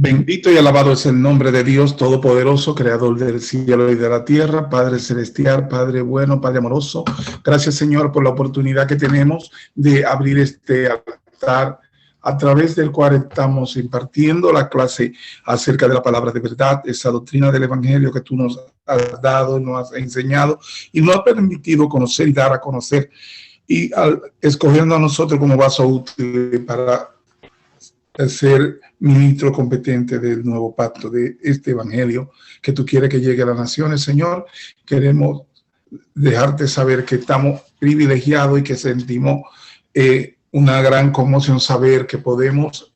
Bendito y alabado es el nombre de Dios Todopoderoso, Creador del cielo y de la tierra, Padre celestial, Padre bueno, Padre amoroso. Gracias, Señor, por la oportunidad que tenemos de abrir este altar a través del cual estamos impartiendo la clase acerca de la palabra de verdad, esa doctrina del Evangelio que tú nos has dado, nos has enseñado y nos has permitido conocer y dar a conocer, y escogiendo a nosotros como vaso útil para ser ministro competente del nuevo pacto, de este evangelio que tú quieres que llegue a las naciones. Señor, queremos dejarte saber que estamos privilegiados y que sentimos una gran conmoción saber que podemos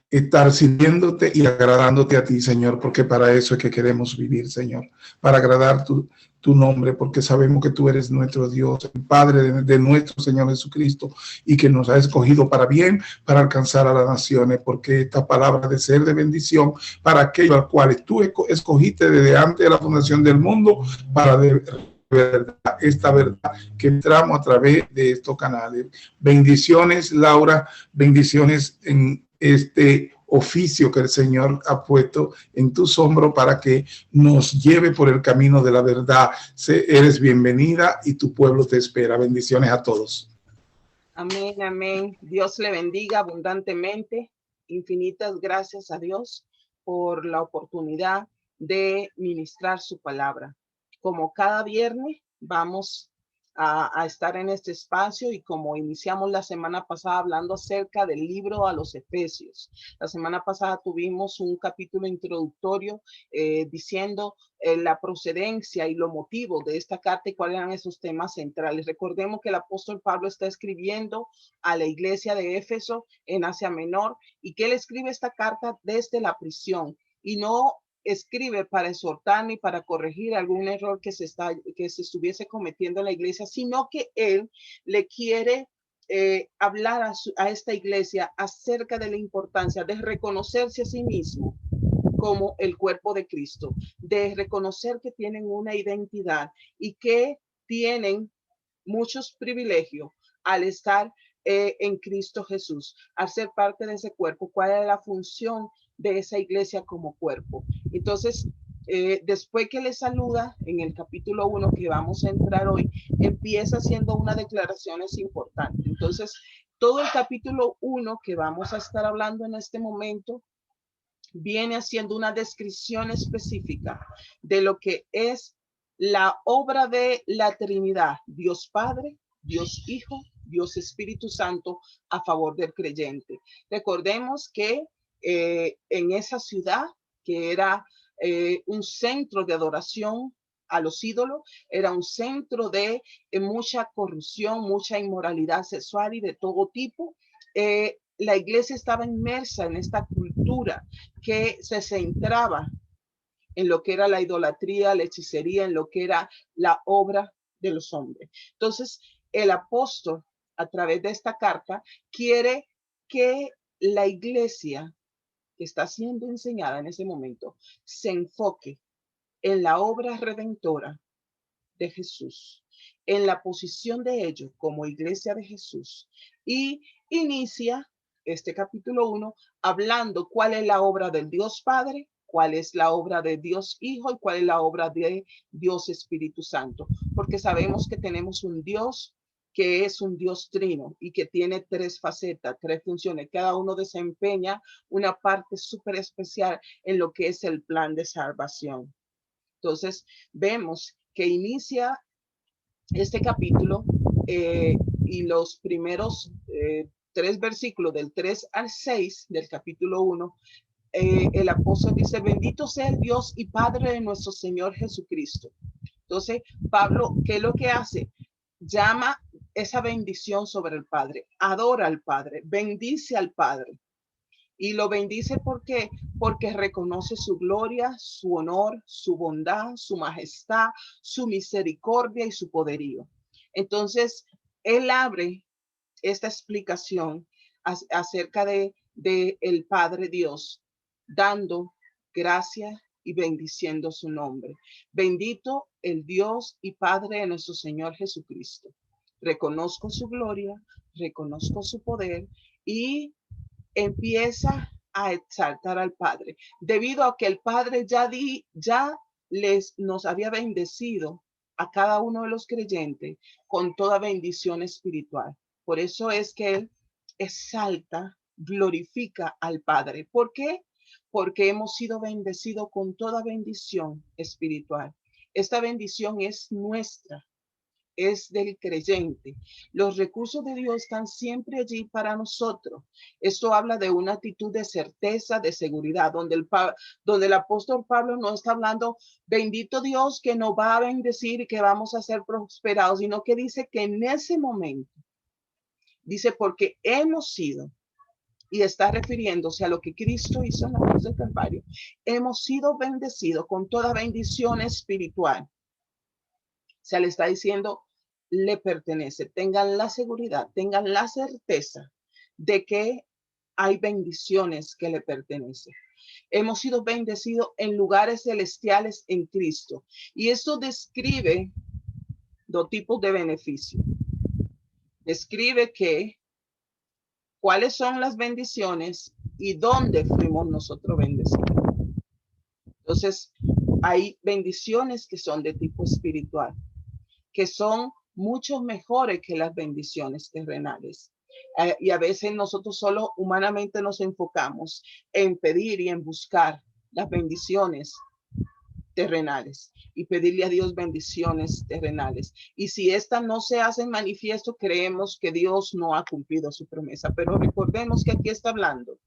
estar sirviéndote y agradándote a ti, Señor, porque para eso es que queremos vivir, Señor, para agradar tu nombre, porque sabemos que tú eres nuestro Dios, el Padre de nuestro Señor Jesucristo, y que nos ha escogido para bien, para alcanzar a las naciones, porque esta palabra de ser de bendición para aquellos a los cuales tú escogiste desde antes de la fundación del mundo, para verdad, esta verdad que entramos a través de estos canales. Bendiciones, Laura, bendiciones en este oficio que el Señor ha puesto en tus hombros para que nos lleve por el camino de la verdad. Eres bienvenida y tu pueblo te espera. Bendiciones a todos. Amén, amén. Dios le bendiga abundantemente. Infinitas gracias a Dios por la oportunidad de ministrar su palabra. Como cada viernes vamos a estar en este espacio, y como iniciamos la semana pasada hablando acerca del libro a los Efesios. La semana pasada tuvimos un capítulo introductorio diciendo la procedencia y los motivos de esta carta y cuáles eran esos temas centrales. Recordemos que el apóstol Pablo está escribiendo a la iglesia de Éfeso en Asia Menor, y que él escribe esta carta desde la prisión, y no escribe para exhortar ni para corregir algún error que se estuviese cometiendo en la iglesia, sino que él le quiere hablar a esta iglesia acerca de la importancia de reconocerse a sí mismo como el cuerpo de Cristo, de reconocer que tienen una identidad y que tienen muchos privilegios al estar en Cristo Jesús, al ser parte de ese cuerpo. ¿Cuál es la función de esa iglesia como cuerpo? Entonces, después que le saluda en el capítulo 1 que vamos a entrar hoy, empieza haciendo unas declaraciones importantes. Entonces, todo el capítulo 1 que vamos a estar hablando en este momento viene haciendo una descripción específica de lo que es la obra de la Trinidad, Dios Padre, Dios Hijo, Dios Espíritu Santo, a favor del creyente. Recordemos que en esa ciudad, que era un centro de adoración a los ídolos, era un centro de mucha corrupción, mucha inmoralidad sexual y de todo tipo. La iglesia estaba inmersa en esta cultura que se centraba en lo que era la idolatría, la hechicería, en lo que era la obra de los hombres. Entonces, el apóstol, a través de esta carta, quiere que la iglesia que está siendo enseñada en ese momento se enfoque en la obra redentora de Jesús, en la posición de ellos como iglesia de Jesús, y inicia este capítulo 1 hablando cuál es la obra del Dios Padre, cuál es la obra de Dios Hijo y cuál es la obra de Dios Espíritu Santo, porque sabemos que tenemos un Dios que es un Dios trino y que tiene tres facetas, tres funciones. Cada uno desempeña una parte súper especial en lo que es el plan de salvación. Entonces, vemos que inicia este capítulo y los primeros 3 versículos del 3 al 6 del capítulo 1, el apóstol dice: bendito sea el Dios y Padre de nuestro Señor Jesucristo. Entonces, Pablo, ¿qué es lo que hace? Llama esa bendición sobre el Padre, adora al Padre, bendice al Padre. Y lo bendice porque reconoce su gloria, su honor, su bondad, su majestad, su misericordia y su poderío. Entonces, él abre esta explicación acerca de el Padre Dios, dando gracia y bendiciendo su nombre. Bendito el Dios y Padre de nuestro Señor Jesucristo. Reconozco su gloria, reconozco su poder, y empieza a exaltar al Padre, debido a que el Padre ya nos había bendecido a cada uno de los creyentes con toda bendición espiritual. Por eso es que Él exalta, glorifica al Padre. ¿Por qué? Porque hemos sido bendecidos con toda bendición espiritual. Esta bendición es nuestra, es del creyente. Los recursos de Dios están siempre allí para nosotros. Esto habla de una actitud de certeza, de seguridad, donde el apóstol Pablo no está hablando, bendito Dios que nos va a bendecir y que vamos a ser prosperados, sino que dice que en ese momento, dice, porque hemos sido, y está refiriéndose a lo que Cristo hizo en la cruz del Calvario, hemos sido bendecidos con toda bendición espiritual. Se le está diciendo, le pertenece. Tengan la seguridad, tengan la certeza de que hay bendiciones que le pertenecen. Hemos sido bendecidos en lugares celestiales en Cristo. Y esto describe dos tipos de beneficios. Describe cuáles son las bendiciones y dónde fuimos nosotros bendecidos. Entonces, hay bendiciones que son de tipo espiritual, que son mucho mejores que las bendiciones terrenales. Y a veces nosotros solo humanamente nos enfocamos en pedir y en buscar las bendiciones terrenales y pedirle a Dios bendiciones terrenales. Y si estas no se hacen manifiesto, creemos que Dios no ha cumplido su promesa. Pero recordemos que aquí está hablando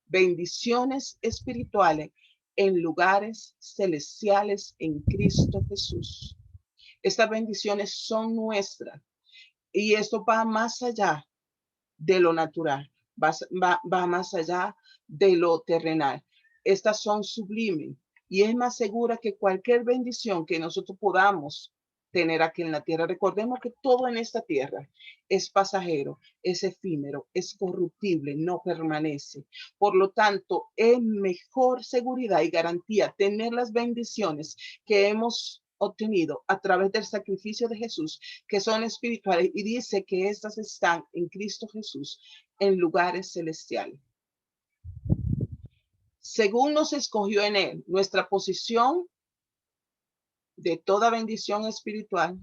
bendiciones espirituales en lugares celestiales en Cristo Jesús. Estas bendiciones son nuestras y esto va más allá de lo natural, va más allá de lo terrenal. Estas son sublimes y es más segura que cualquier bendición que nosotros podamos tener aquí en la tierra. Recordemos que todo en esta tierra es pasajero, es efímero, es corruptible, no permanece. Por lo tanto, es mejor seguridad y garantía tener las bendiciones que hemos obtenido a través del sacrificio de Jesús, que son espirituales, y dice que estas están en Cristo Jesús en lugares celestiales. Según nos escogió en Él, nuestra posición de toda bendición espiritual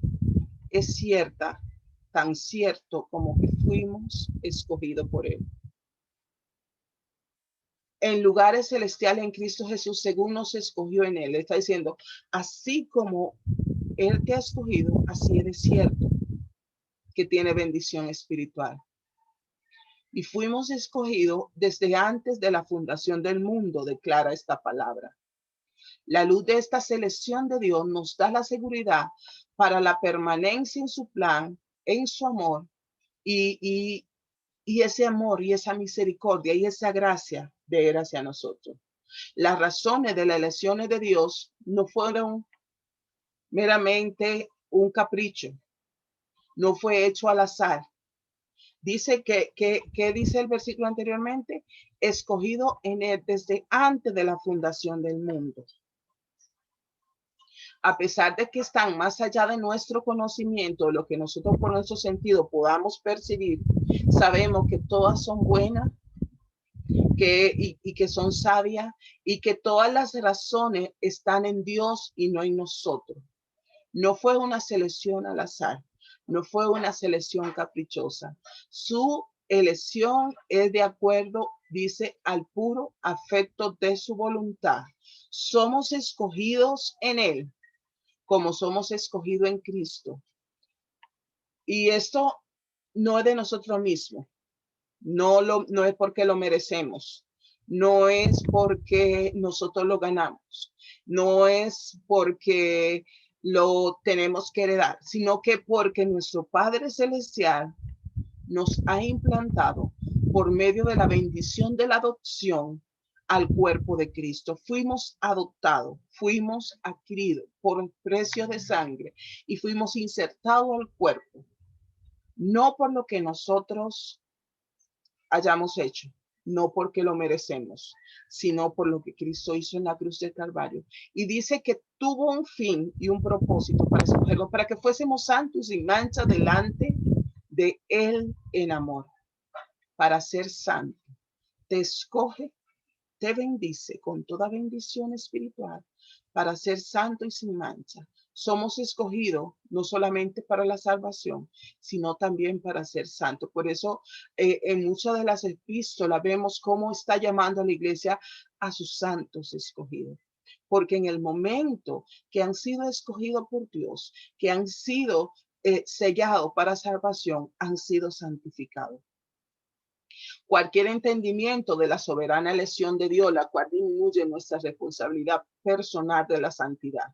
es cierta, tan cierto como que fuimos escogidos por Él. En lugares celestiales en Cristo Jesús, según nos escogió en Él. Está diciendo, así como Él te ha escogido, así eres cierto que tiene bendición espiritual. Y fuimos escogidos desde antes de la fundación del mundo, declara esta palabra. La luz de esta selección de Dios nos da la seguridad para la permanencia en su plan, en su amor, y ese amor y esa misericordia y esa gracia de Él hacia nosotros. Las razones de las elecciones de Dios no fueron meramente un capricho, no fue hecho al azar. Dice ¿qué dice el versículo anteriormente? Escogido en Él desde antes de la fundación del mundo. A pesar de que están más allá de nuestro conocimiento, lo que nosotros por nuestro sentido podamos percibir, sabemos que todas son buenas, y que son sabias, y que todas las razones están en Dios y no en nosotros. No fue una selección al azar, no fue una selección caprichosa. Su elección es de acuerdo, dice, al puro afecto de su voluntad. Somos escogidos en Él, como somos escogidos en Cristo. Y esto no es de nosotros mismos, no es porque lo merecemos, no es porque nosotros lo ganamos, no es porque lo tenemos que heredar, sino que porque nuestro Padre Celestial nos ha implantado por medio de la bendición de la adopción al cuerpo de Cristo. Fuimos adoptados, fuimos adquiridos por el precio de sangre y fuimos insertados al cuerpo, no por lo que nosotros hayamos hecho, no porque lo merecemos, sino por lo que Cristo hizo en la cruz del Calvario. Y dice que tuvo un fin y un propósito para escogerlo, para que fuésemos santos sin mancha delante de Él en amor. Para ser santo, te escoge te bendice con toda bendición espiritual para ser santo y sin mancha. Somos escogidos no solamente para la salvación, sino también para ser santo. Por eso en muchas de las epístolas vemos cómo está llamando a la iglesia a sus santos escogidos. Porque en el momento que han sido escogidos por Dios, que han sido sellados para salvación, han sido santificados. Cualquier entendimiento de la soberana elección de Dios, la cual disminuye nuestra responsabilidad personal de la santidad.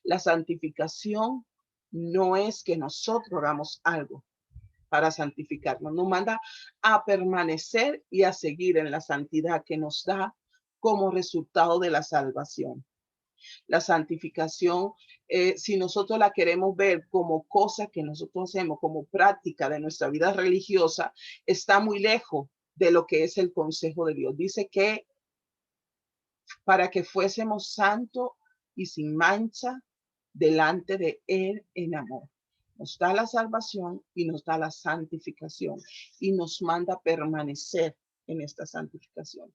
La santificación no es que nosotros hagamos algo para santificarnos, nos manda a permanecer y a seguir en la santidad que nos da como resultado de la salvación. La santificación, si nosotros la queremos ver como cosa que nosotros hacemos, como práctica de nuestra vida religiosa, está muy lejos de lo que es el consejo de Dios. Dice que para que fuésemos santos y sin mancha delante de Él en amor. Nos da la salvación y nos da la santificación y nos manda a permanecer en esta santificación.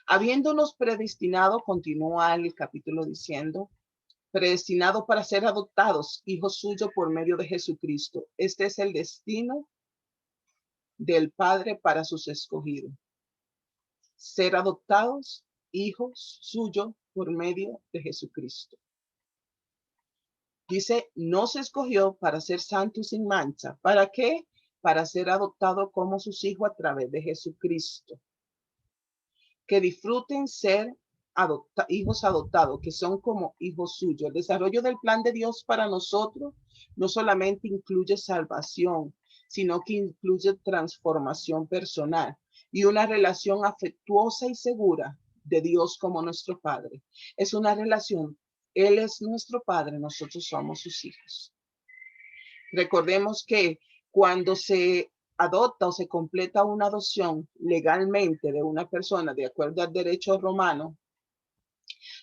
Habiéndonos predestinado, continúa el capítulo diciendo, predestinado para ser adoptados, hijos suyos por medio de Jesucristo. Este es el destino del Padre para sus escogidos. Ser adoptados, hijos suyos por medio de Jesucristo. Dice, no se escogió para ser santo y sin mancha. ¿Para qué? Para ser adoptado como sus hijos a través de Jesucristo. Que disfruten ser hijos adoptados, que son como hijos suyos. El desarrollo del plan de Dios para nosotros no solamente incluye salvación, sino que incluye transformación personal y una relación afectuosa y segura de Dios como nuestro Padre. Es una relación, Él es nuestro Padre, nosotros somos sus hijos. Recordemos que cuando se adopta o se completa una adopción legalmente de una persona, de acuerdo al derecho romano,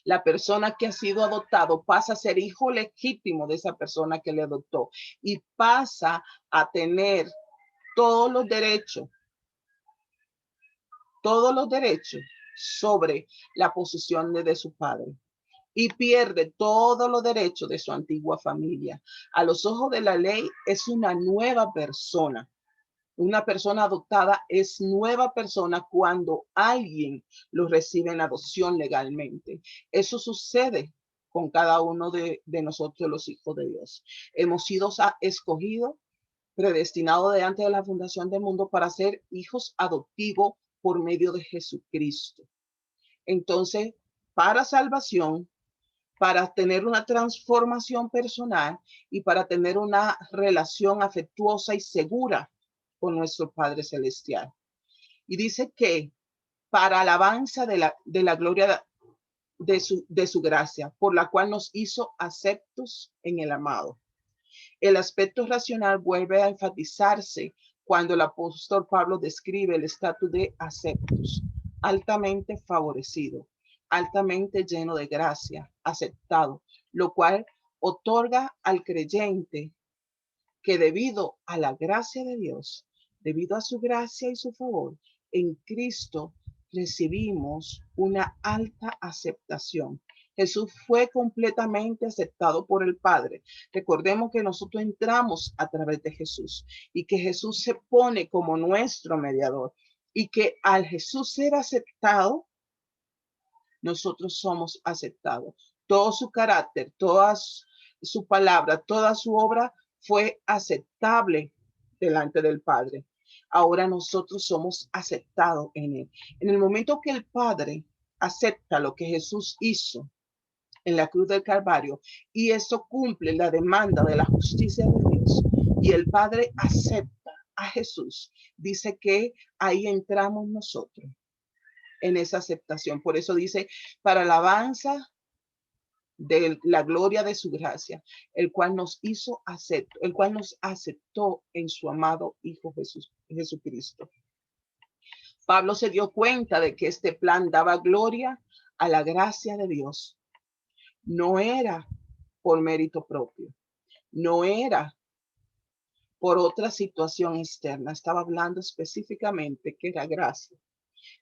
la persona que ha sido adoptado pasa a ser hijo legítimo de esa persona que le adoptó y pasa a tener todos los derechos sobre la posesión de su padre y pierde todos los derechos de su antigua familia. A los ojos de la ley es una nueva persona. Una persona adoptada es nueva persona cuando alguien lo recibe en adopción legalmente. Eso sucede con cada uno de nosotros, los hijos de Dios. Hemos sido escogidos, predestinados de antes de la fundación del mundo para ser hijos adoptivos por medio de Jesucristo. Entonces, para salvación, para tener una transformación personal y para tener una relación afectuosa y segura con nuestro Padre Celestial. Y dice que para alabanza de la gloria de su gracia, por la cual nos hizo aceptos en el amado. El aspecto racional vuelve a enfatizarse cuando el apóstol Pablo describe el estatus de aceptos, altamente favorecido, altamente lleno de gracia, aceptado, lo cual otorga al creyente que debido a la gracia de Dios, debido a su gracia y su favor, en Cristo recibimos una alta aceptación. Jesús fue completamente aceptado por el Padre. Recordemos que nosotros entramos a través de Jesús y que Jesús se pone como nuestro mediador y que al Jesús ser aceptado, nosotros somos aceptados. Todo su carácter, toda su palabra, toda su obra fue aceptable delante del Padre. Ahora nosotros somos aceptados en Él. En el momento que el Padre acepta lo que Jesús hizo en la cruz del Calvario y eso cumple la demanda de la justicia de Dios y el Padre acepta a Jesús, dice que ahí entramos nosotros en esa aceptación. Por eso dice, para alabanza de la gloria de su gracia, el cual nos hizo acepto, el cual nos aceptó en su amado Hijo Jesucristo. Pablo se dio cuenta de que este plan daba gloria a la gracia de Dios. No era por mérito propio, no era por otra situación externa, estaba hablando específicamente que era gracia.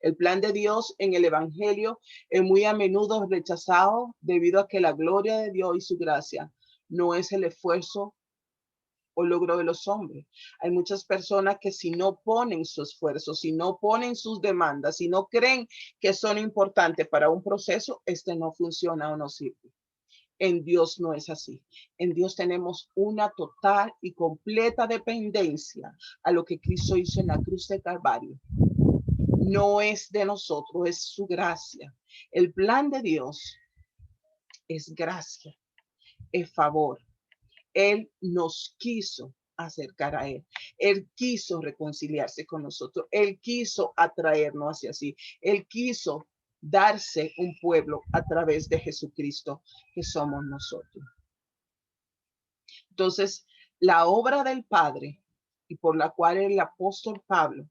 El plan de Dios en el Evangelio es muy a menudo rechazado debido a que la gloria de Dios y su gracia no es el esfuerzo o logro de los hombres. Hay muchas personas que si no ponen su esfuerzo, si no ponen sus demandas, si no creen que son importantes para un proceso, este no funciona o no sirve. En Dios no es así. En Dios tenemos una total y completa dependencia a lo que Cristo hizo en la cruz de Calvario. No es de nosotros, es su gracia. El plan de Dios es gracia, es favor. Él nos quiso acercar a Él. Él quiso reconciliarse con nosotros. Él quiso atraernos hacia sí. Él quiso darse un pueblo a través de Jesucristo, que somos nosotros. Entonces, la obra del Padre, y por la cual el apóstol Pablo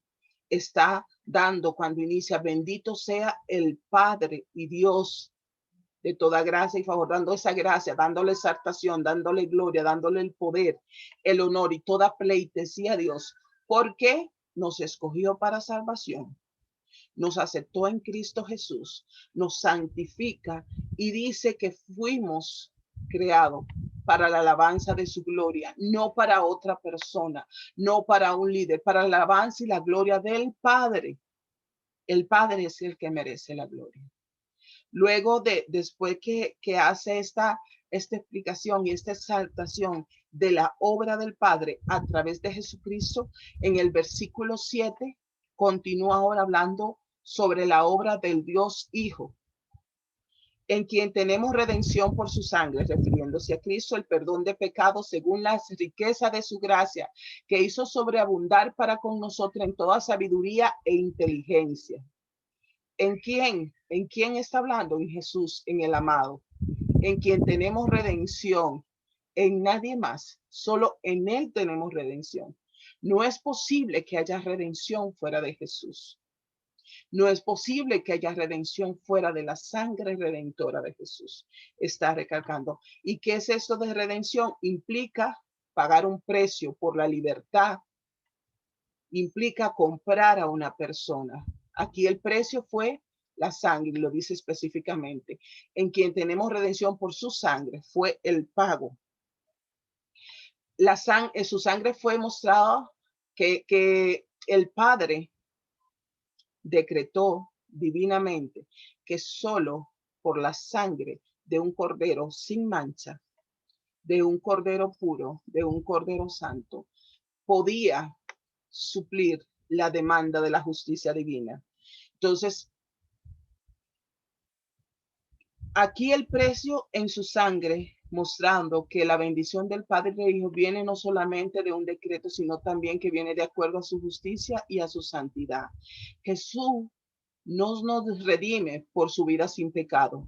está dando cuando inicia, bendito sea el Padre y Dios de toda gracia y favor, dando esa gracia, dándole exaltación, dándole gloria, dándole el poder, el honor y toda pleitesía a Dios, porque nos escogió para salvación, nos aceptó en Cristo Jesús, nos santifica y dice que fuimos creados para la alabanza de su gloria, no para otra persona, no para un líder, para la alabanza y la gloria del Padre. El Padre es el que merece la gloria. Luego después que hace esta explicación y esta exaltación de la obra del Padre a través de Jesucristo, en el versículo 7, continúa ahora hablando sobre la obra del Dios Hijo, en quien tenemos redención por su sangre, refiriéndose a Cristo, el perdón de pecados según la riqueza de su gracia, que hizo sobreabundar para con nosotros en toda sabiduría e inteligencia. ¿En quién? ¿En quién está hablando? En Jesús, en el amado, en quien tenemos redención, en nadie más, solo en Él tenemos redención. No es posible que haya redención fuera de Jesús. No es posible que haya redención fuera de la sangre redentora de Jesús. Está recalcando. ¿Y qué es esto de redención? Implica pagar un precio por la libertad. Implica comprar a una persona. Aquí el precio fue la sangre, lo dice específicamente. En quien tenemos redención por su sangre, fue el pago. Su sangre fue mostrada que el Padre decretó divinamente que solo por la sangre de un cordero sin mancha, de un cordero puro, de un cordero santo, podía suplir la demanda de la justicia divina. Entonces, aquí el precio en su sangre, mostrando que la bendición del Padre e Hijo viene no solamente de un decreto, sino también que viene de acuerdo a su justicia y a su santidad. Jesús no nos redime por su vida sin pecado.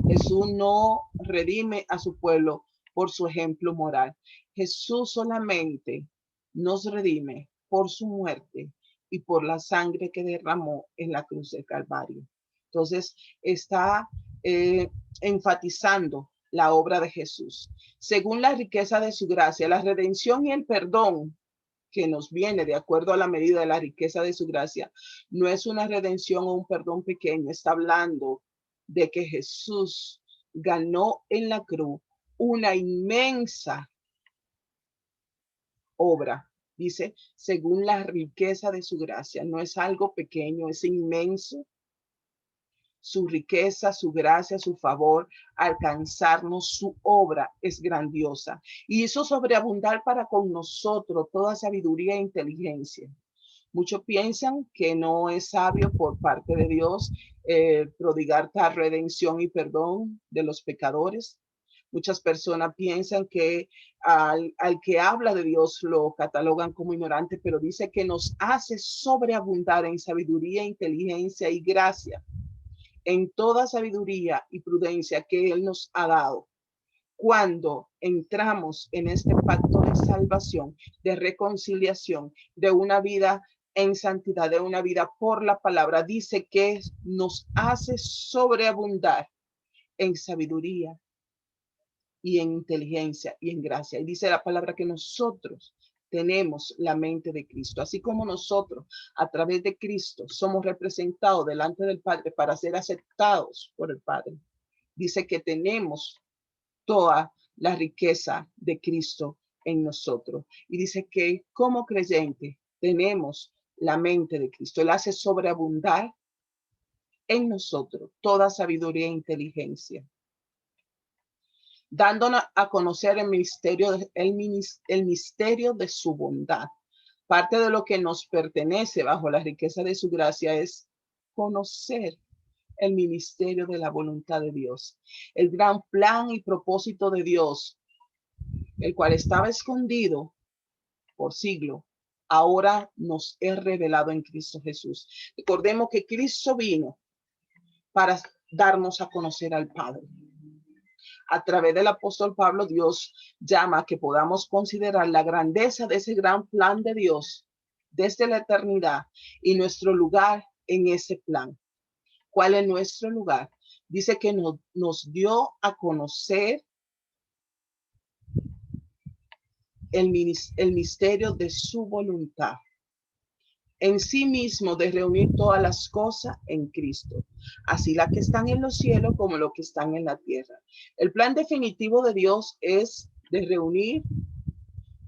Jesús no redime a su pueblo por su ejemplo moral. Jesús solamente nos redime por su muerte y por la sangre que derramó en la cruz del Calvario. Entonces, está enfatizando la obra de Jesús. Según la riqueza de su gracia, la redención y el perdón que nos viene de acuerdo a la medida de la riqueza de su gracia, no es una redención o un perdón pequeño. Está hablando de que Jesús ganó en la cruz una inmensa obra. Dice, según la riqueza de su gracia, no es algo pequeño, es inmenso. Su riqueza, su gracia, su favor, alcanzarnos, su obra es grandiosa. Y hizo sobreabundar para con nosotros toda sabiduría e inteligencia. Muchos piensan que no es sabio por parte de Dios prodigar tal redención y perdón de los pecadores. Muchas personas piensan que al que habla de Dios lo catalogan como ignorante, pero dice que nos hace sobreabundar en sabiduría, inteligencia y gracia, en toda sabiduría y prudencia que Él nos ha dado. Cuando entramos en este pacto de salvación, de reconciliación, de una vida en santidad, de una vida por la palabra, dice que nos hace sobreabundar en sabiduría y en inteligencia y en gracia. Y dice la palabra que nosotros tenemos la mente de Cristo. Así como nosotros, a través de Cristo, somos representados delante del Padre para ser aceptados por el Padre. Dice que tenemos toda la riqueza de Cristo en nosotros. Y dice que como creyente tenemos la mente de Cristo. Él hace sobreabundar en nosotros toda sabiduría e inteligencia, dándonos a conocer el misterio de su bondad. Parte de lo que nos pertenece bajo la riqueza de su gracia es conocer el ministerio de la voluntad de Dios, el gran plan y propósito de Dios, el cual estaba escondido por siglo, ahora nos es revelado en Cristo Jesús. Recordemos que Cristo vino para darnos a conocer al Padre. A través del apóstol Pablo, Dios llama a que podamos considerar la grandeza de ese gran plan de Dios desde la eternidad y nuestro lugar en ese plan. ¿Cuál es nuestro lugar? Dice que nos dio a conocer el misterio de su voluntad en sí mismo, de reunir todas las cosas en Cristo, así las que están en los cielos como lo que están en la tierra. El plan definitivo de Dios es de reunir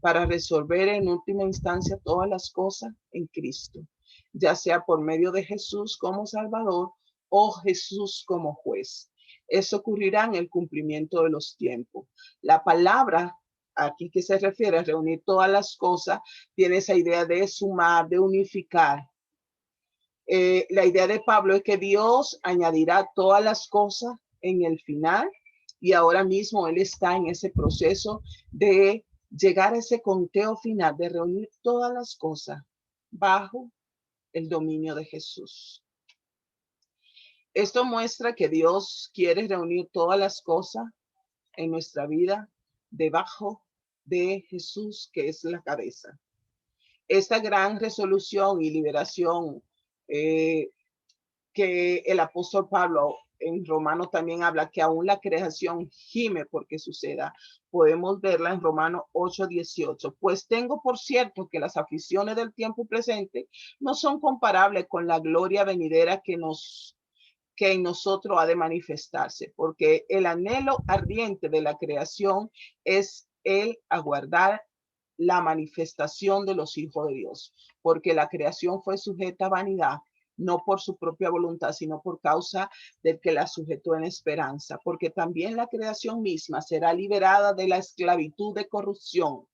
para resolver en última instancia todas las cosas en Cristo, ya sea por medio de Jesús como Salvador o Jesús como juez. Eso ocurrirá en el cumplimiento de los tiempos. La palabra aquí que se refiere a reunir todas las cosas tiene esa idea de sumar, de unificar. La idea de Pablo es que Dios añadirá todas las cosas en el final, y ahora mismo él está en ese proceso de llegar a ese conteo final, de reunir todas las cosas bajo el dominio de Jesús. Esto muestra que Dios quiere reunir todas las cosas en nuestra vida debajo de Jesús, que es la cabeza. Esta gran resolución y liberación que el apóstol Pablo en Romanos también habla, que aún la creación gime porque suceda. Podemos verla en Romanos 8:18. Pues tengo por cierto que las aflicciones del tiempo presente no son comparables con la gloria venidera que en nosotros ha de manifestarse, porque el anhelo ardiente de la creación es el aguardar la manifestación de los hijos de Dios, porque la creación fue sujeta a vanidad, no por su propia voluntad, sino por causa del que la sujetó en esperanza, porque también la creación misma será liberada de la esclavitud de corrupción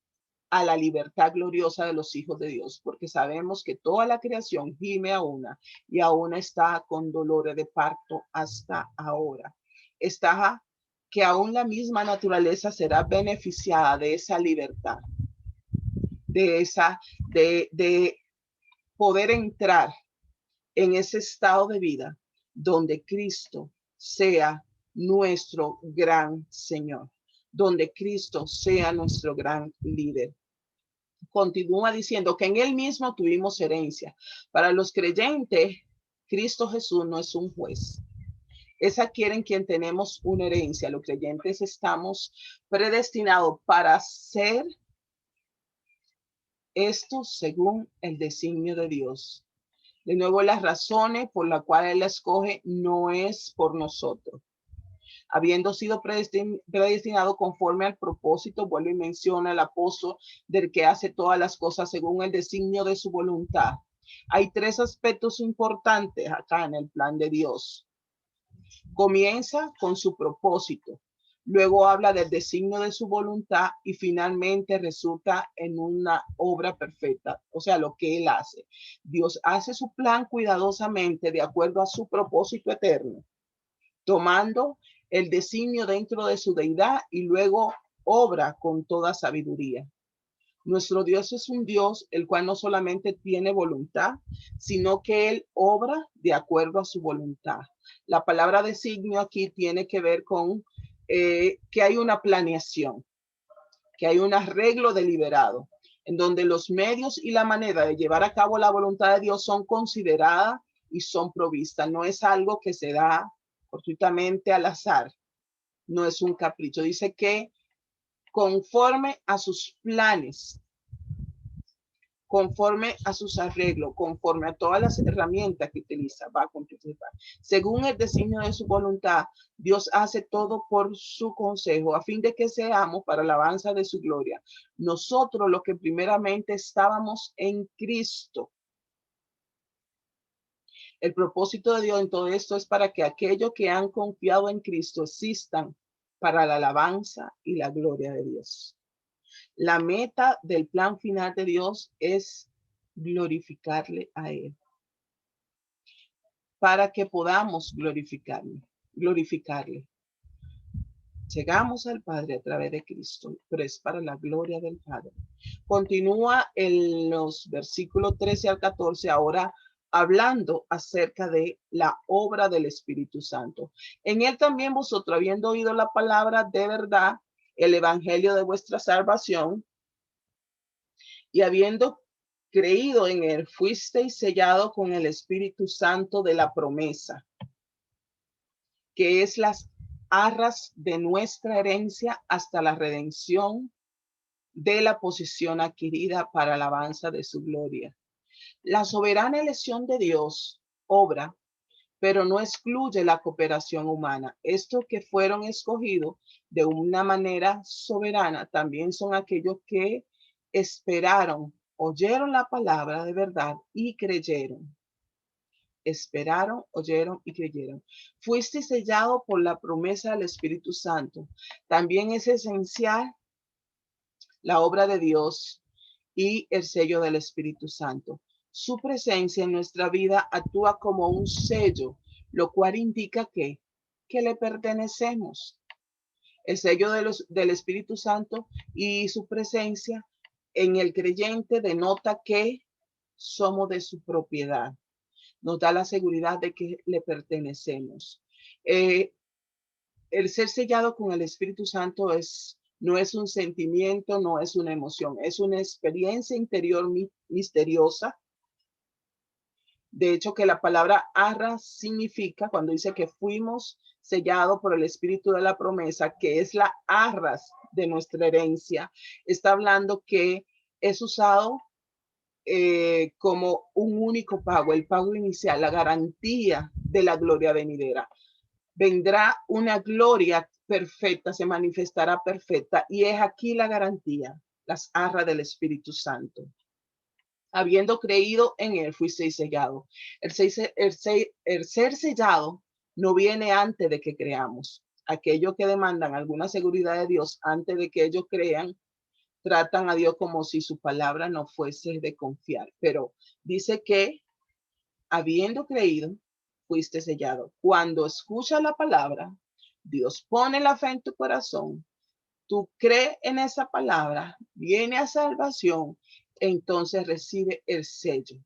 a la libertad gloriosa de los hijos de Dios, porque sabemos que toda la creación gime a una y aún está con dolores de parto hasta ahora. Está que aún la misma naturaleza será beneficiada de esa libertad, de poder entrar en ese estado de vida donde Cristo sea nuestro gran Señor, donde Cristo sea nuestro gran líder. Continúa diciendo que en él mismo tuvimos herencia. Para los creyentes, Cristo Jesús no es un juez. Es aquí en quien tenemos una herencia. Los creyentes estamos predestinados para ser esto según el designio de Dios. De nuevo, las razones por las cuales Él la escoge no es por nosotros. Habiendo sido predestinado conforme al propósito, vuelve y menciona el apóstol del que hace todas las cosas según el designio de su voluntad. Hay tres aspectos importantes acá en el plan de Dios. Comienza con su propósito, luego habla del designio de su voluntad y finalmente resulta en una obra perfecta, o sea, lo que Él hace. Dios hace su plan cuidadosamente de acuerdo a su propósito eterno, tomando el designio dentro de su deidad y luego obra con toda sabiduría. Nuestro Dios es un Dios el cual no solamente tiene voluntad, sino que Él obra de acuerdo a su voluntad. La palabra designio aquí tiene que ver con que hay una planeación, que hay un arreglo deliberado, en donde los medios y la manera de llevar a cabo la voluntad de Dios son consideradas y son provistas. No es algo que se da fortuitamente al azar, no es un capricho. Dice que conforme a sus planes conforme a sus arreglos, conforme a todas las herramientas que utiliza, va a participar. Según el designio de su voluntad, Dios hace todo por su consejo, a fin de que seamos para la alabanza de su gloria. Nosotros, los que primeramente estábamos en Cristo. El propósito de Dios en todo esto es para que aquellos que han confiado en Cristo existan para la alabanza y la gloria de Dios. La meta del plan final de Dios es glorificarle a Él, para que podamos glorificarle. Llegamos al Padre a través de Cristo, pero es para la gloria del Padre. Continúa en los versículos 13 al 14, ahora hablando acerca de la obra del Espíritu Santo. En él también vosotros, habiendo oído la palabra de verdad, el evangelio de vuestra salvación, y habiendo creído en él, fuisteis sellado con el Espíritu Santo de la promesa, que es las arras de nuestra herencia hasta la redención de la posesión adquirida para alabanza de su gloria. La soberana elección de Dios obra, pero no excluye la cooperación humana. Estos que fueron escogidos de una manera soberana también son aquellos que esperaron, oyeron la palabra de verdad y creyeron. Esperaron, oyeron y creyeron. Fuiste sellado por la promesa del Espíritu Santo. También es esencial la obra de Dios y el sello del Espíritu Santo. Su presencia en nuestra vida actúa como un sello, lo cual indica que le pertenecemos. El sello del Espíritu Santo y su presencia en el creyente denota que somos de su propiedad. Nos da la seguridad de que le pertenecemos. El ser sellado con el Espíritu Santo no es un sentimiento, no es una emoción, es una experiencia interior misteriosa. De hecho, que la palabra arra significa, cuando dice que fuimos sellados por el Espíritu de la promesa, que es la arras de nuestra herencia, está hablando que es usado como un único pago, el pago inicial, la garantía de la gloria venidera. Vendrá una gloria perfecta, se manifestará perfecta, y es aquí la garantía, las arras del Espíritu Santo. Habiendo creído en él, fuisteis sellado. El ser sellado no viene antes de que creamos. Aquellos que demandan alguna seguridad de Dios antes de que ellos crean, tratan a Dios como si su palabra no fuese de confiar. Pero dice que habiendo creído, fuiste sellado. Cuando escuchas la palabra, Dios pone la fe en tu corazón, tú crees en esa palabra, viene a salvación, entonces recibe el sello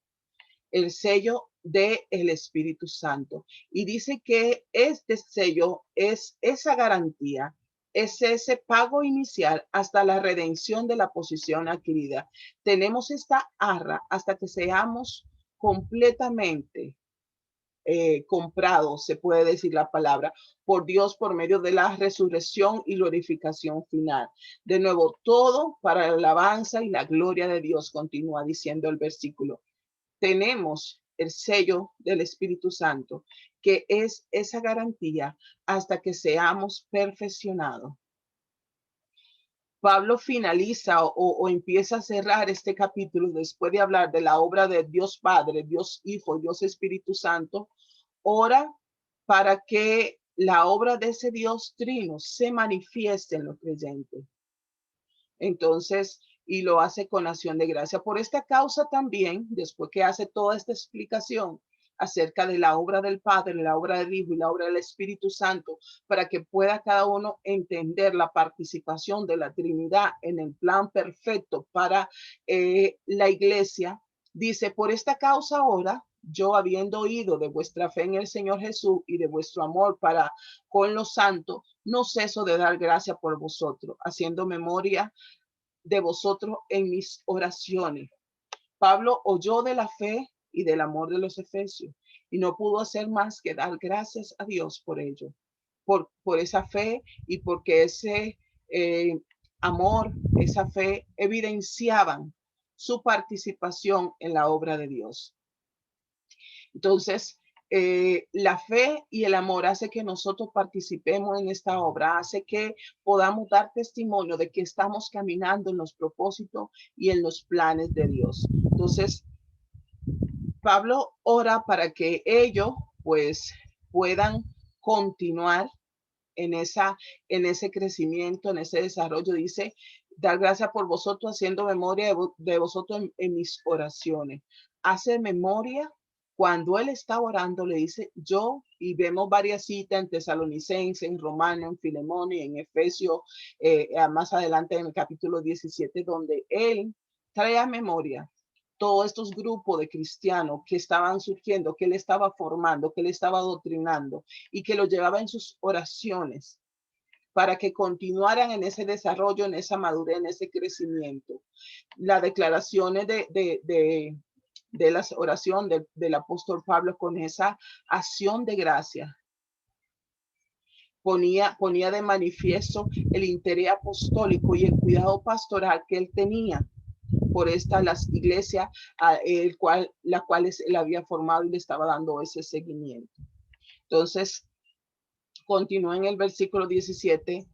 del Espíritu Santo. Y dice que este sello es esa garantía, es ese pago inicial hasta la redención de la posesión adquirida. Tenemos esta arra hasta que seamos completamente comprado, se puede decir la palabra, por Dios por medio de la resurrección y glorificación final. De nuevo, todo para la alabanza y la gloria de Dios, continúa diciendo el versículo. Tenemos el sello del Espíritu Santo, que es esa garantía hasta que seamos perfeccionados. Pablo finaliza o empieza a cerrar este capítulo después de hablar de la obra de Dios Padre, Dios Hijo, Dios Espíritu Santo. Ora para que la obra de ese Dios trino se manifieste en los creyentes. Entonces, y lo hace con acción de gracia. Por esta causa también, después que hace toda esta explicación acerca de la obra del Padre, la obra del Hijo y la obra del Espíritu Santo, para que pueda cada uno entender la participación de la Trinidad en el plan perfecto para la iglesia, dice, por esta causa ahora, yo habiendo oído de vuestra fe en el Señor Jesús y de vuestro amor para con los santos, no ceso de dar gracias por vosotros, haciendo memoria de vosotros en mis oraciones. Pablo oyó de la fe y del amor de los efesios y no pudo hacer más que dar gracias a Dios por ello, por esa fe y porque ese amor, esa fe evidenciaban su participación en la obra de Dios. Entonces, la fe y el amor hace que nosotros participemos en esta obra, hace que podamos dar testimonio de que estamos caminando en los propósitos y en los planes de Dios. Entonces, Pablo ora para que ellos pues puedan continuar en ese crecimiento, en ese desarrollo. Dice, dar gracias por vosotros, haciendo memoria de vosotros en mis oraciones. Hace memoria. Cuando él está orando, le dice yo, y vemos varias citas en Tesalonicenses, en Romanos, en Filemón y en Efesios, más adelante en el capítulo 17, donde él trae a memoria todos estos grupos de cristianos que estaban surgiendo, que él estaba formando, que él estaba adoctrinando y que lo llevaba en sus oraciones para que continuaran en ese desarrollo, en esa madurez, en ese crecimiento. Las declaraciones de la oración del apóstol Pablo con esa acción de gracia ponía de manifiesto el interés apostólico y el cuidado pastoral que él tenía por las iglesias la cual él había formado y le estaba dando ese seguimiento. Entonces, continúa en el versículo 17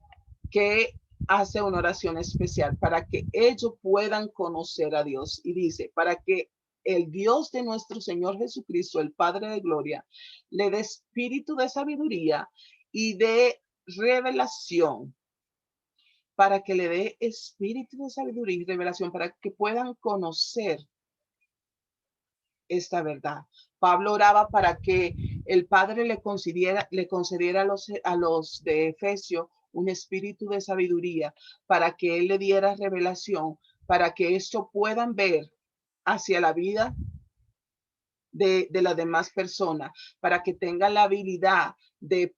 que hace una oración especial para que ellos puedan conocer a Dios, y dice, para que el Dios de nuestro Señor Jesucristo, el Padre de gloria, le dé espíritu de sabiduría y de revelación, para que le dé espíritu de sabiduría y revelación, para que puedan conocer esta verdad. Pablo oraba para que el Padre le concediera a los de Efesios un espíritu de sabiduría, para que él le diera revelación, para que esto puedan ver hacia la vida de las demás personas, para que tengan la habilidad de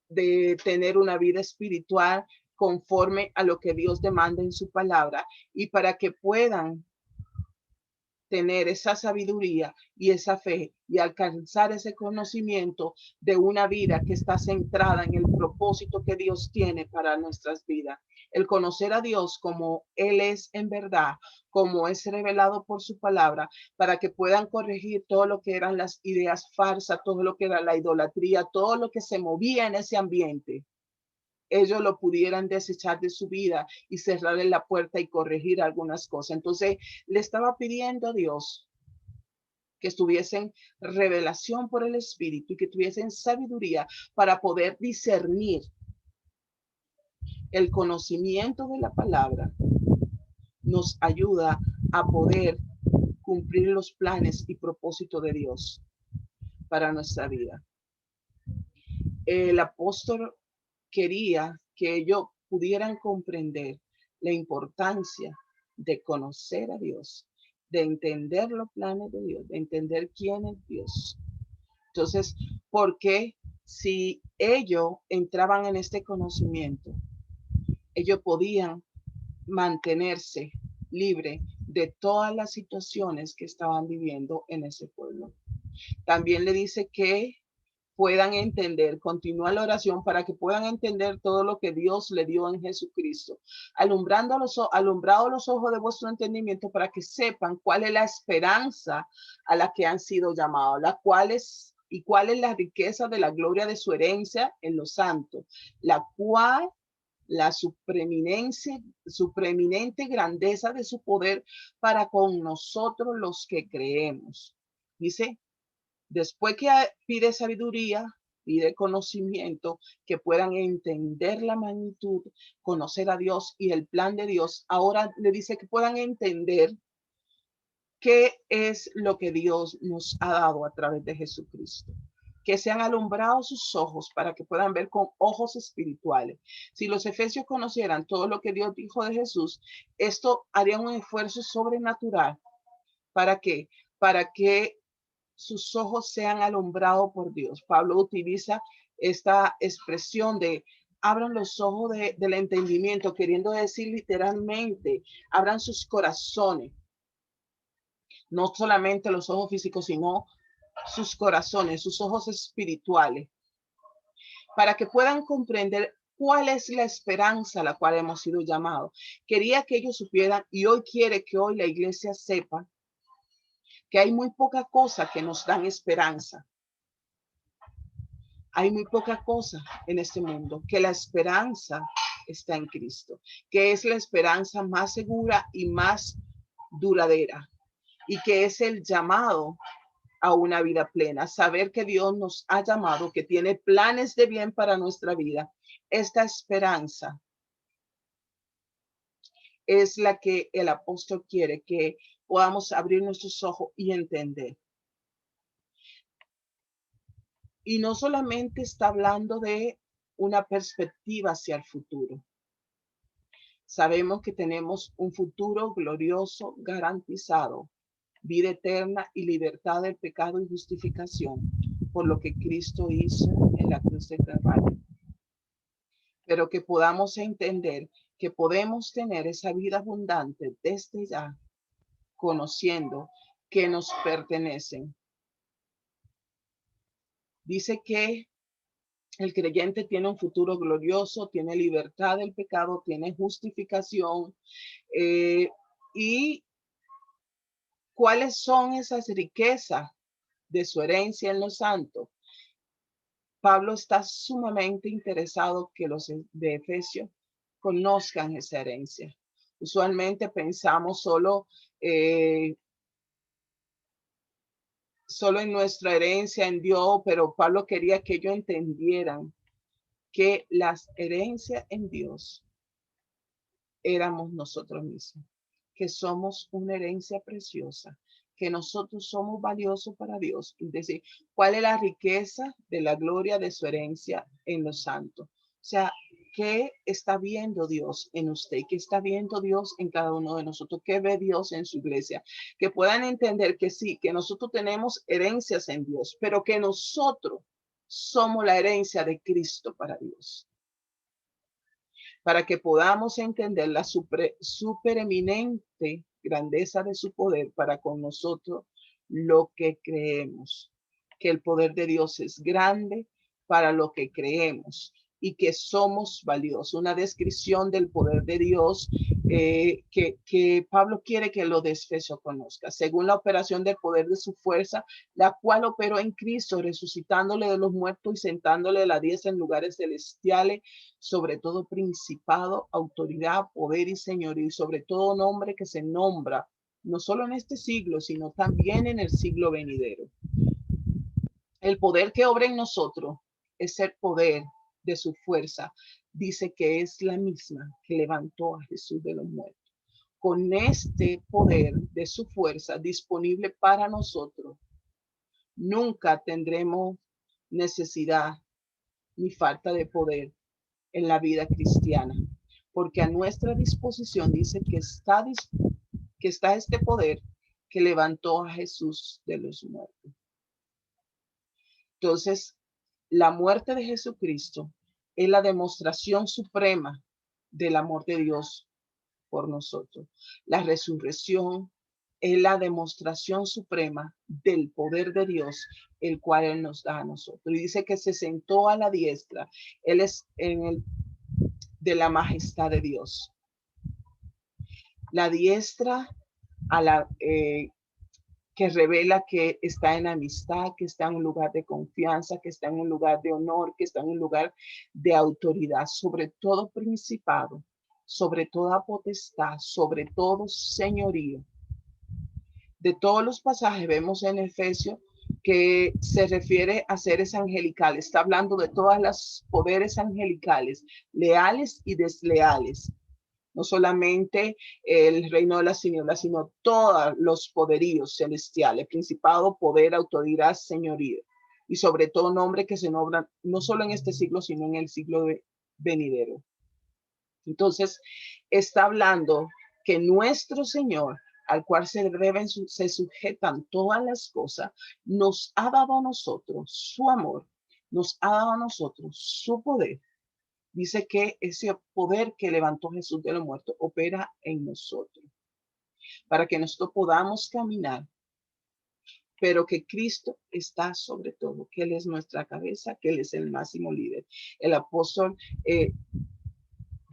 tener una vida espiritual conforme a lo que Dios demanda en su palabra, y para que puedan tener esa sabiduría y esa fe y alcanzar ese conocimiento de una vida que está centrada en el propósito que Dios tiene para nuestras vidas. El conocer a Dios como Él es en verdad, como es revelado por su palabra, para que puedan corregir todo lo que eran las ideas falsas, todo lo que era la idolatría, todo lo que se movía en ese ambiente. Ellos lo pudieran desechar de su vida y cerrarle la puerta y corregir algunas cosas. Entonces le estaba pidiendo a Dios que estuviesen revelación por el Espíritu y que tuviesen sabiduría para poder discernir. El conocimiento de la palabra nos ayuda a poder cumplir los planes y propósitos de Dios para nuestra vida. El apóstol quería que ellos pudieran comprender la importancia de conocer a Dios, de entender los planes de Dios, de entender quién es Dios. Entonces, porque si ellos entraban en este conocimiento, ellos podían mantenerse libre de todas las situaciones que estaban viviendo en ese pueblo. También le dice que puedan entender, continúa la oración para que puedan entender todo lo que Dios le dio en Jesucristo, alumbrado los ojos de vuestro entendimiento para que sepan cuál es la esperanza a la que han sido llamados, cuál es la riqueza de la gloria de su herencia en los santos, la cual la supreeminente grandeza de su poder para con nosotros los que creemos. Dice, después que pide sabiduría, pide conocimiento, que puedan entender la magnitud, conocer a Dios y el plan de Dios. Ahora le dice que puedan entender qué es lo que Dios nos ha dado a través de Jesucristo. Que sean alumbrados sus ojos para que puedan ver con ojos espirituales. Si los efesios conocieran todo lo que Dios dijo de Jesús, esto haría un esfuerzo sobrenatural. ¿Para qué? Para que sus ojos sean alumbrados por Dios. Pablo utiliza esta expresión de abran los ojos del entendimiento, queriendo decir literalmente, abran sus corazones. No solamente los ojos físicos, sino sus corazones, sus ojos espirituales, para que puedan comprender cuál es la esperanza a la cual hemos sido llamados. Quería que ellos supieran, y hoy quiere que hoy la iglesia sepa, que hay muy poca cosa que nos dan esperanza. Hay muy poca cosa en este mundo, que la esperanza está en Cristo, que es la esperanza más segura y más duradera, y que es el llamado a una vida plena, saber que Dios nos ha llamado, que tiene planes de bien para nuestra vida. Esta esperanza es la que el apóstol quiere que podamos abrir nuestros ojos y entender. Y no solamente está hablando de una perspectiva hacia el futuro. Sabemos que tenemos un futuro glorioso garantizado, vida eterna y libertad del pecado y justificación por lo que Cristo hizo en la cruz del Calvario. Pero que podamos entender que podemos tener esa vida abundante desde ya, conociendo que nos pertenecen. Dice que el creyente tiene un futuro glorioso, tiene libertad del pecado, tiene justificación. ¿Y cuáles son esas riquezas de su herencia en los santos? Pablo está sumamente interesado que los de Efesios conozcan esa herencia. Usualmente pensamos solo en nuestra herencia en Dios, pero Pablo quería que ellos entendieran que las herencias en Dios éramos nosotros mismos, que somos una herencia preciosa, que nosotros somos valiosos para Dios. Es decir, ¿cuál es la riqueza de la gloria de su herencia en los santos? O sea, ¿qué está viendo Dios en usted? ¿Qué está viendo Dios en cada uno de nosotros? ¿Qué ve Dios en su iglesia? Que puedan entender que sí, que nosotros tenemos herencias en Dios, pero que nosotros somos la herencia de Cristo para Dios. Para que podamos entender la supereminente grandeza de su poder para con nosotros lo que creemos, que el poder de Dios es grande para lo que creemos y que somos valiosos. Una descripción del poder de Dios que Pablo quiere que lo de Efesios conozca. Según la operación del poder de su fuerza, la cual operó en Cristo, resucitándole de los muertos y sentándole a la diestra en lugares celestiales, sobre todo principado, autoridad, poder y señorío, y sobre todo nombre que se nombra, no solo en este siglo, sino también en el siglo venidero. El poder que obra en nosotros es el poder de su fuerza. Dice que es la misma que levantó a Jesús de los muertos. Con este poder de su fuerza disponible para nosotros, nunca tendremos necesidad ni falta de poder en la vida cristiana, porque a nuestra disposición dice que está este poder que levantó a Jesús de los muertos. Entonces, la muerte de Jesucristo es la demostración suprema del amor de Dios por nosotros. La resurrección es la demostración suprema del poder de Dios, el cual Él nos da a nosotros. Y dice que se sentó a la diestra. Él es de la majestad de Dios. La diestra a la que revela que está en amistad, que está en un lugar de confianza, que está en un lugar de honor, que está en un lugar de autoridad, sobre todo principado, sobre toda potestad, sobre todo señorío. De todos los pasajes vemos en Efesios que se refiere a seres angelicales. Está hablando de todas las poderes angelicales, leales y desleales. No solamente el reino de las tinieblas, sino todos los poderíos celestiales, principado, poder, autoridad, señorío. Y sobre todo nombre que se nombran no solo en este siglo, sino en el siglo venidero. Entonces, está hablando que nuestro Señor, al cual se sujetan todas las cosas, nos ha dado a nosotros su amor, nos ha dado a nosotros su poder. Dice que ese poder que levantó Jesús de los muertos opera en nosotros para que nosotros podamos caminar, pero que Cristo está sobre todo, que Él es nuestra cabeza, que Él es el máximo líder. El apóstol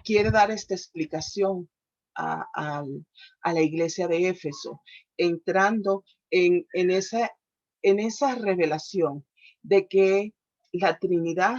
quiere dar esta explicación a la iglesia de Éfeso, entrando en esa revelación de que la Trinidad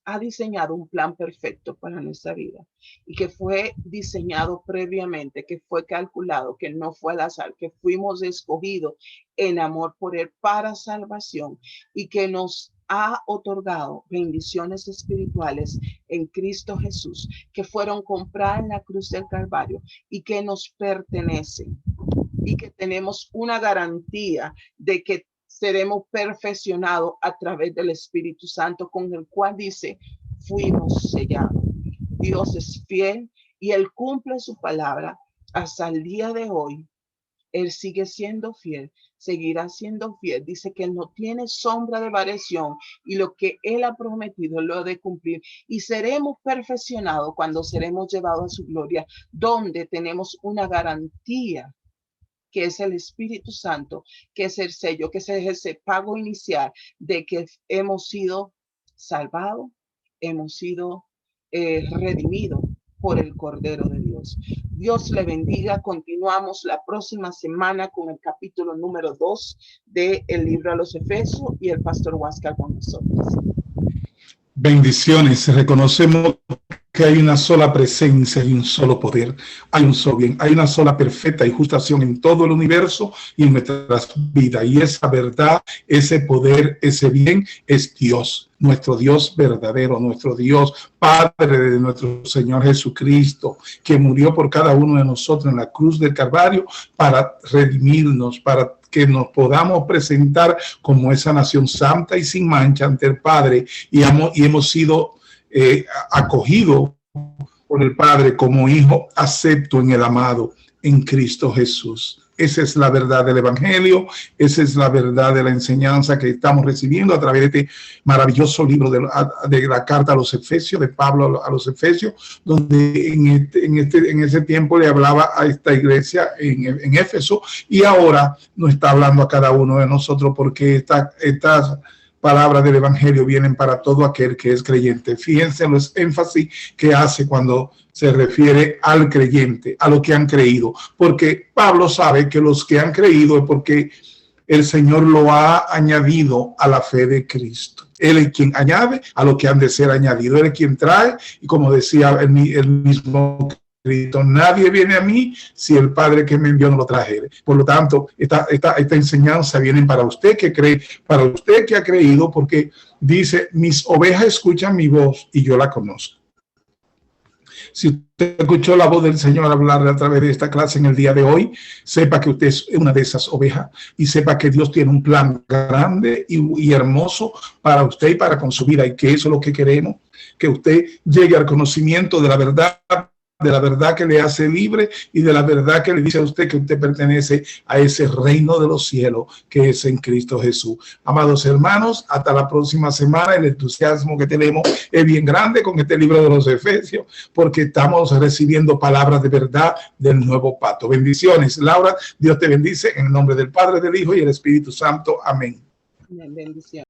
ha diseñado un plan perfecto para nuestra vida y que fue diseñado previamente, que fue calculado, que no fue al azar, que fuimos escogidos en amor por Él para salvación y que nos ha otorgado bendiciones espirituales en Cristo Jesús, que fueron compradas en la cruz del Calvario y que nos pertenecen y que tenemos una garantía de que seremos perfeccionados a través del Espíritu Santo, con el cual dice, fuimos sellados. Dios es fiel y Él cumple su palabra hasta el día de hoy. Él sigue siendo fiel, seguirá siendo fiel. Dice que Él no tiene sombra de variación y lo que Él ha prometido lo ha de cumplir. Y seremos perfeccionados cuando seremos llevados a su gloria, donde tenemos una garantía, que es el Espíritu Santo, que es el sello, que es ese pago inicial de que hemos sido salvados, hemos sido redimidos por el Cordero de Dios. Dios le bendiga. Continuamos la próxima semana con el capítulo número 2 del libro a los Efesios y el pastor Huáscar con nosotros. Bendiciones. Reconocemos que hay una sola presencia y un solo poder, hay un solo bien, hay una sola perfecta y justa acción en todo el universo y en nuestras vidas, y esa verdad, ese poder, ese bien es Dios, nuestro Dios verdadero, nuestro Dios Padre de nuestro Señor Jesucristo, que murió por cada uno de nosotros en la cruz del Calvario para redimirnos, para que nos podamos presentar como esa nación santa y sin mancha ante el Padre, y hemos sido acogido por el Padre como hijo acepto en el amado, en Cristo Jesús. Esa es la verdad del Evangelio, esa es la verdad de la enseñanza que estamos recibiendo a través de este maravilloso libro de la carta a los Efesios, de Pablo a los Efesios, donde en ese tiempo le hablaba a esta iglesia en Éfeso, y ahora nos está hablando a cada uno de nosotros, porque estas palabras del Evangelio vienen para todo aquel que es creyente. Fíjense en los énfasis que hace cuando se refiere al creyente, a lo que han creído, porque Pablo sabe que los que han creído es porque el Señor lo ha añadido a la fe de Cristo. Él es quien añade a lo que han de ser añadido. Él es quien trae, y como decía el mismo Cristo, nadie viene a mí si el Padre que me envió no lo trajere. Por lo tanto, esta enseñanza viene para usted que cree, para usted que ha creído, porque dice, mis ovejas escuchan mi voz y yo la conozco. Si usted escuchó la voz del Señor hablar a través de esta clase en el día de hoy, sepa que usted es una de esas ovejas, y sepa que Dios tiene un plan grande y hermoso para usted y para con su vida, y que eso es lo que queremos, que usted llegue al conocimiento de la verdad que le hace libre, y de la verdad que le dice a usted que usted pertenece a ese reino de los cielos que es en Cristo Jesús. Amados hermanos, hasta la próxima semana. El entusiasmo que tenemos es bien grande con este libro de los Efesios, porque estamos recibiendo palabras de verdad del nuevo pacto. Bendiciones, Laura. Dios te bendice en el nombre del Padre, del Hijo y el Espíritu Santo. Amén. Bendiciones.